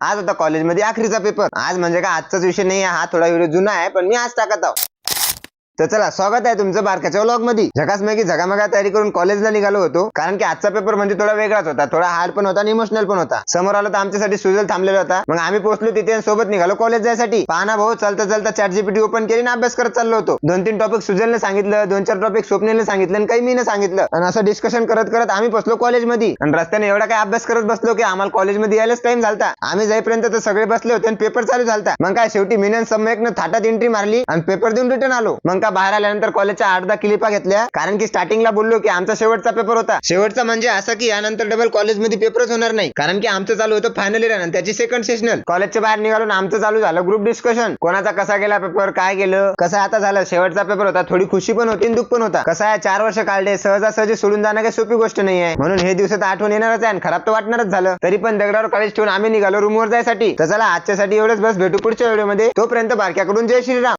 आज होता कॉलेजमध्ये आखरीचा पेपर. आज म्हणजे का आजचाच विषय नाही, हा थोडा व्हिडिओ जुना आहे पण मी आज टाकत आहो. तर चला, स्वागत आहे तुमचं बारक्याच्या व्लॉग मध्ये. झकासमैकी झगामगा तयारी करून कॉलेजला निघालो होतो, कारण की आजचा पेपर म्हणजे थोडा वेगळाच होता. थोडा हार्ड पण होता आणि इमोशनल पण होता. समोर आलो तर आमच्यासाठी सुजल थांबलेला होता. मग आम्ही पोहोचलो तिथे आणि सोबत निघालो कॉलेज जायसाठी. पाहना भाऊ, चालता चालता ChatGPT ओपन केली आणि अभ्यास करत चाललो होतो. 2-3 टॉपिक सुजलने सांगितलं, 2-4 टॉपिक स्वप्नीलने सांगितलं आणि काही मीने सांगितलं. आणि असं डिस्कशन करत करत आम्ही पोहोचलो कॉलेजमध्ये. आणि रस्त्याने एवढा काय अभ्यास करत बसलो की आम्हाला कॉलेजमध्ये यायलाच टाइम झालता. आम्ही जाईपर्यंत तर सगळे बसले होते आणि पेपर चालू झालता. मग काय शेवटी मीने सम्यकनं थाटात एंट्री मारली आणि पेपर देऊन रिटर्न आलो. मग का बाहेर आल्यानंतर कॉलेजच्या 8-10 क्लिपा घेतल्या, कारण की स्टार्टिंगला बोललो की आमचा शेवटचा पेपर होता. शेवटचा म्हणजे असा की यानंतर डबल कॉलेजमध्ये पेपरच होणार नाही, कारण की आमचं चालू होतं फायनल इयर आणि त्याची सेकंड सेशनल. कॉलेजच्या बाहेर निघालो आणि आमचं चालू झालं ग्रुप डिस्कशन. कोणाचा कसा गेला पेपर, काय गेलं, कसं आता झालं. शेवटचा पेपर होता, थोडी खुशी पण होती आणि दुःख पण होता. कसं आहे, 4 वर्ष काढले, सहजासहजी सोडून जाणं काही सोपी गोष्ट नाही आहे. म्हणून हे दिवसात आठवण येणारच आहे आणि खराब तर वाटणारच झालं. तरी पण दगडावर कॉलेज ठेवून आम्ही निघालो रूमवर जायसाठी. तर चला, आजच्यासाठी एवढंच. बस, भेटू पुढच्या व्हिडिओमध्ये. तोपर्यंत बारक्याकडून जय श्रीराम.